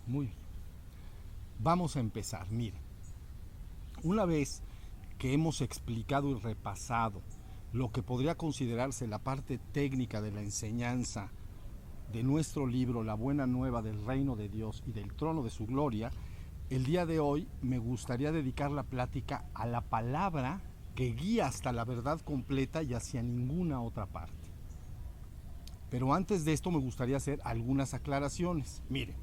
Muy bien. Vamos a empezar. Mire, una vez que hemos explicado y repasado lo que podría considerarse la parte técnica de la enseñanza de nuestro libro La Buena Nueva del Reino de Dios y del Trono de su Gloria, el día de hoy me gustaría dedicar la plática a la palabra que guía hasta la verdad completa y hacia ninguna otra parte. Pero antes de esto me gustaría hacer algunas aclaraciones. Mire,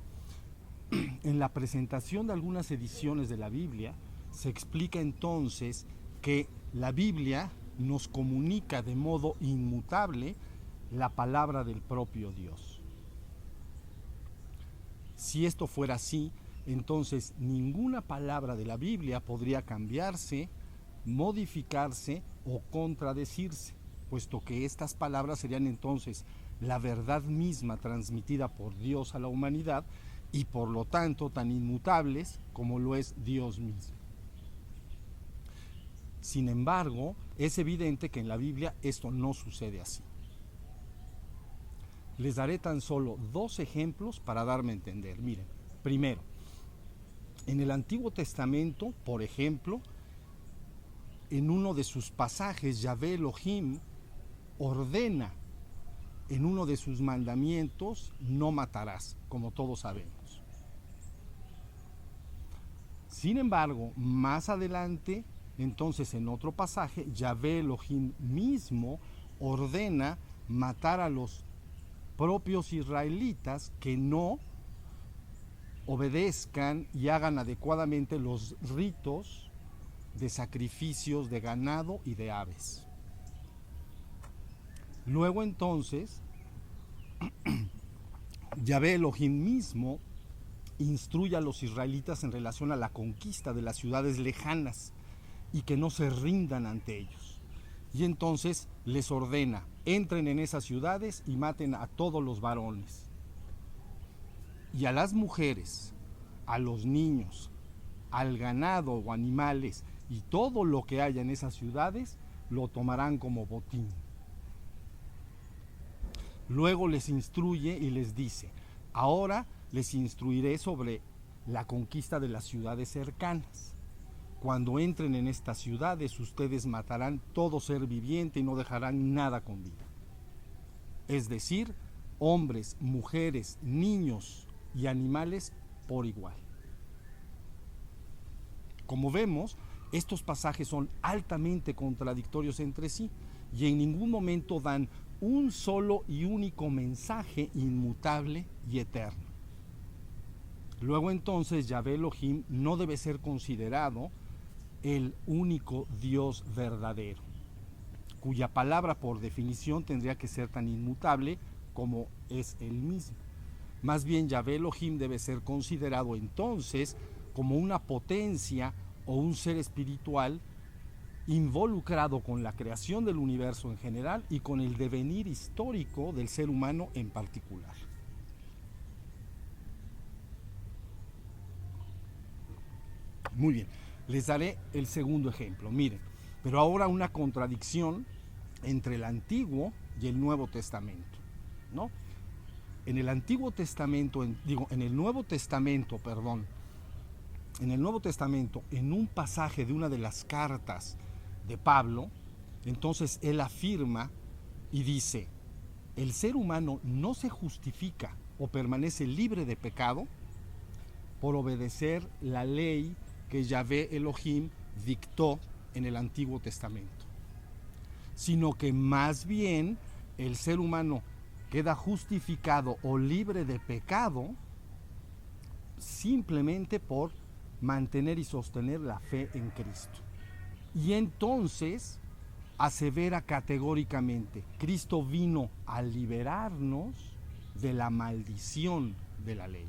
en la presentación de algunas ediciones de la Biblia se explica entonces que la Biblia nos comunica de modo inmutable la palabra del propio Dios. Si esto fuera así, entonces ninguna palabra de la Biblia podría cambiarse, modificarse o contradecirse, puesto que estas palabras serían entonces la verdad misma transmitida por Dios a la humanidad y por lo tanto tan inmutables como lo es Dios mismo. Sin embargo, es evidente que en la Biblia esto no sucede así. Les daré tan solo dos ejemplos para darme a entender. Miren, primero, en el Antiguo Testamento, por ejemplo, en uno de sus pasajes, Yahvé Elohim ordena en uno de sus mandamientos, no matarás, como todos sabemos. Sin embargo, más adelante, entonces en otro pasaje, Yahvé Elohim mismo ordena matar a los propios israelitas que no obedezcan y hagan adecuadamente los ritos de sacrificios de ganado y de aves. Luego entonces, Yahvé Elohim mismo instruye a los israelitas en relación a la conquista de las ciudades lejanas y que no se rindan ante ellos. Y entonces les ordena, entren en esas ciudades y maten a todos los varones. Y a las mujeres, a los niños, al ganado o animales y todo lo que haya en esas ciudades, lo tomarán como botín. Luego les instruye y les dice, ahora les instruiré sobre la conquista de las ciudades cercanas. Cuando entren en estas ciudades, ustedes matarán todo ser viviente y no dejarán nada con vida. Es decir, hombres, mujeres, niños y animales por igual. Como vemos, estos pasajes son altamente contradictorios entre sí y en ningún momento dan un solo y único mensaje inmutable y eterno. Luego entonces Yahvé Elohim no debe ser considerado el único Dios verdadero, cuya palabra por definición tendría que ser tan inmutable como es él mismo. Más bien Yahvé Elohim debe ser considerado entonces como una potencia o un ser espiritual involucrado con la creación del universo en general y con el devenir histórico del ser humano en particular. Muy bien, les daré el segundo ejemplo. Miren, pero ahora una contradicción entre el Antiguo y el Nuevo Testamento, ¿no? En el Antiguo Testamento, en el Nuevo Testamento, en el Nuevo Testamento, en un pasaje de una de las cartas de Pablo, entonces él afirma y dice, el ser humano no se justifica o permanece libre de pecado por obedecer la ley que Yahvé Elohim dictó en el Antiguo Testamento, sino que más bien el ser humano queda justificado o libre de pecado simplemente por mantener y sostener la fe en Cristo. Y entonces asevera categóricamente, Cristo vino a liberarnos de la maldición de la ley.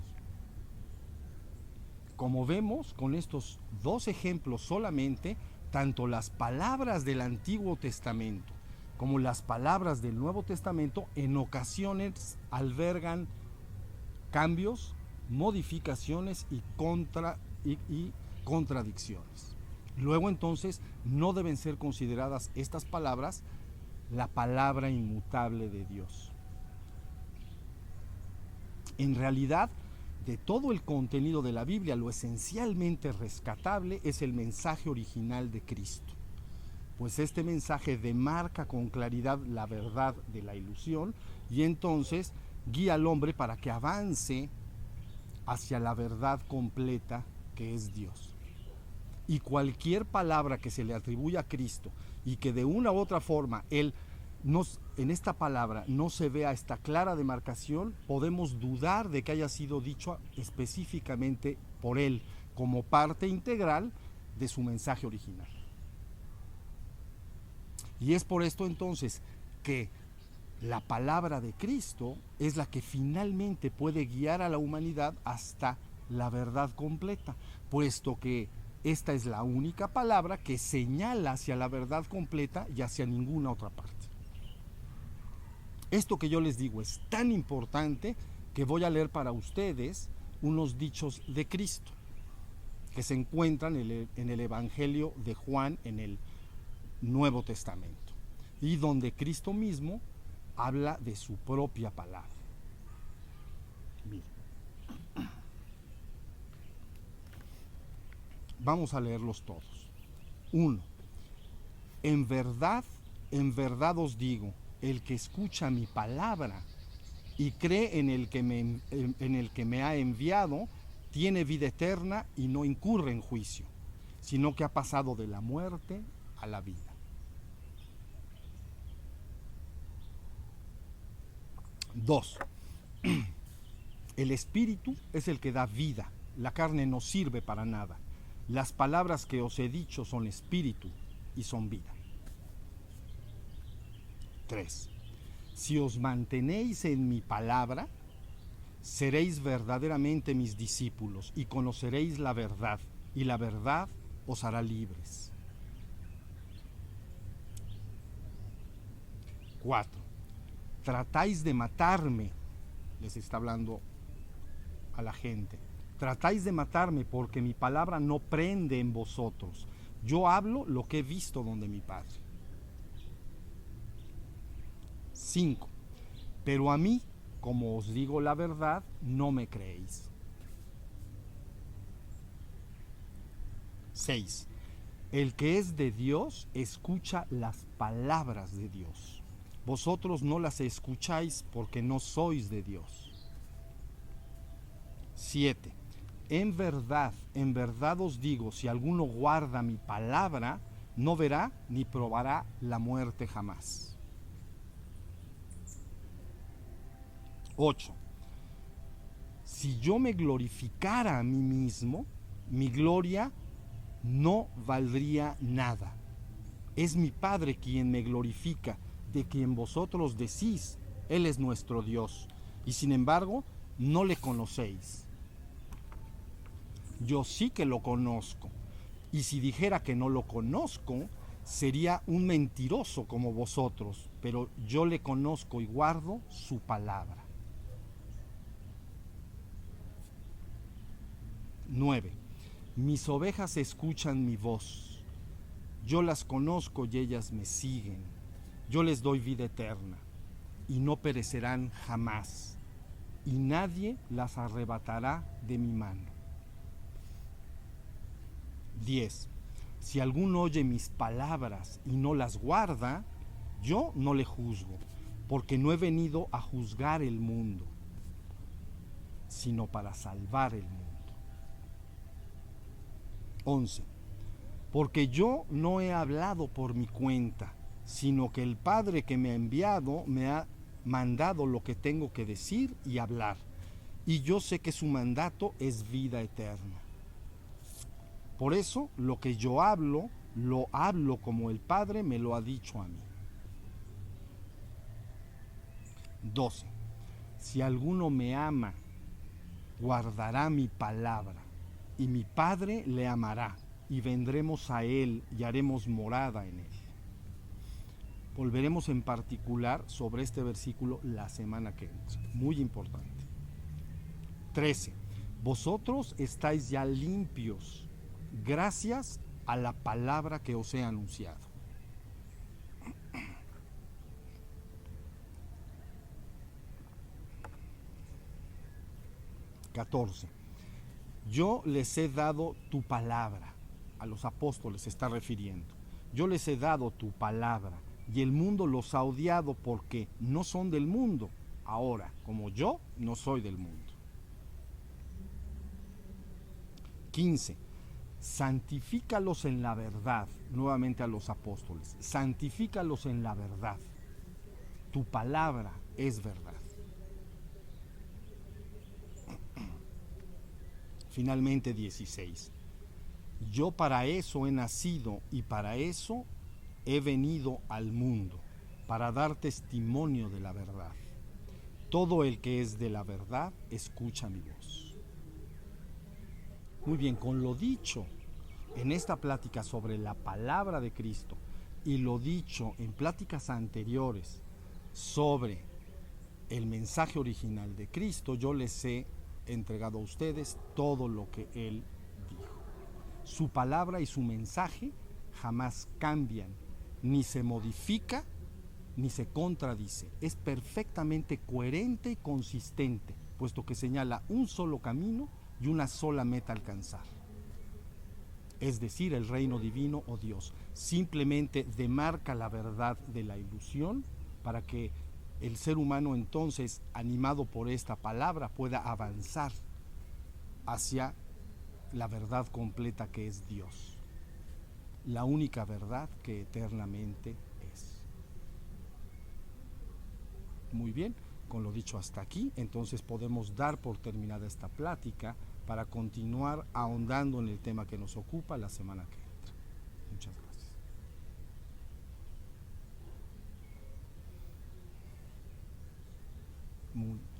Como vemos con estos dos ejemplos solamente, tanto las palabras del Antiguo Testamento como las palabras del Nuevo Testamento en ocasiones albergan cambios, modificaciones y contradicciones. Luego entonces no deben ser consideradas estas palabras la palabra inmutable de Dios. En realidad, de todo el contenido de la Biblia, lo esencialmente rescatable es el mensaje original de Cristo. Pues este mensaje demarca con claridad la verdad de la ilusión y entonces guía al hombre para que avance hacia la verdad completa que es Dios. Y cualquier palabra que se le atribuya a Cristo y que de una u otra forma en esta palabra no se vea esta clara demarcación, podemos dudar de que haya sido dicho específicamente por Él como parte integral de su mensaje original. Y es por esto entonces que la palabra de Cristo es la que finalmente puede guiar a la humanidad hasta la verdad completa, puesto que esta es la única palabra que señala hacia la verdad completa y hacia ninguna otra parte. Esto que yo les digo es tan importante que voy a leer para ustedes unos dichos de Cristo que se encuentran en el Evangelio de Juan en el Nuevo Testamento y donde Cristo mismo habla de su propia palabra. Miren. Vamos a leerlos todos. 1. En verdad os digo, el que escucha mi palabra y cree en el que me ha enviado, tiene vida eterna y no incurre en juicio, sino que ha pasado de la muerte a la vida. 2. El espíritu es el que da vida, la carne no sirve para nada. Las palabras que os he dicho son espíritu y son vida. 3. Si os mantenéis en mi palabra, seréis verdaderamente mis discípulos y conoceréis la verdad, y la verdad os hará libres. 4. Tratáis de matarme, les está hablando a la gente. Tratáis de matarme porque mi palabra no prende en vosotros. Yo hablo lo que he visto donde mi Padre. 5. Pero a mí, como os digo la verdad, no me creéis. 6. El que es de Dios escucha las palabras de Dios. Vosotros no las escucháis porque no sois de Dios. 7. En verdad os digo, si alguno guarda mi palabra, no verá ni probará la muerte jamás. 8. Si yo me glorificara a mí mismo, mi gloria no valdría nada. Es mi Padre quien me glorifica, de quien vosotros decís, Él es nuestro Dios, y sin embargo no le conocéis. Yo sí que lo conozco, y si dijera que no lo conozco, sería un mentiroso como vosotros, pero yo le conozco y guardo su palabra. 9. Mis ovejas escuchan mi voz. Yo las conozco y ellas me siguen. Yo les doy vida eterna y no perecerán jamás, y nadie las arrebatará de mi mano. 10. Si alguno oye mis palabras y no las guarda, yo no le juzgo, porque no he venido a juzgar el mundo, sino para salvar el mundo. 11. Porque yo no he hablado por mi cuenta, sino que el Padre que me ha enviado me ha mandado lo que tengo que decir y hablar, y yo sé que su mandato es vida eterna. Por eso lo que yo hablo, lo hablo como el Padre me lo ha dicho a mí. 12. Si alguno me ama, guardará mi palabra, y mi Padre le amará, y vendremos a él y haremos morada en él. Volveremos en particular sobre este versículo la semana que viene. Muy importante. 13. Vosotros estáis ya limpios gracias a la palabra que os he anunciado. 14. Yo les he dado tu palabra. A los apóstoles se está refiriendo. Yo les he dado tu palabra y el mundo los ha odiado porque no son del mundo. Ahora, como yo no soy del mundo. 15. Santifícalos en la verdad. Nuevamente a los apóstoles. Santifícalos en la verdad. Tu palabra es verdad. Finalmente 16. Yo para eso he nacido y para eso he venido al mundo, para dar testimonio de la verdad. Todo el que es de la verdad escucha mi voz. Muy bien, con lo dicho en esta plática sobre la palabra de Cristo y lo dicho en pláticas anteriores sobre el mensaje original de Cristo, yo les he entregado a ustedes todo lo que Él dijo. Su palabra y su mensaje jamás cambian, ni se modifica, ni se contradice. Es perfectamente coherente y consistente, puesto que señala un solo camino y una sola meta a alcanzar. Es decir, el reino divino o Dios. Simplemente demarca la verdad de la ilusión para que el ser humano entonces, animado por esta palabra, pueda avanzar hacia la verdad completa que es Dios, la única verdad que eternamente es. Muy bien, con lo dicho hasta aquí, entonces podemos dar por terminada esta plática para continuar ahondando en el tema que nos ocupa la semana que entra. Muchas gracias. Muy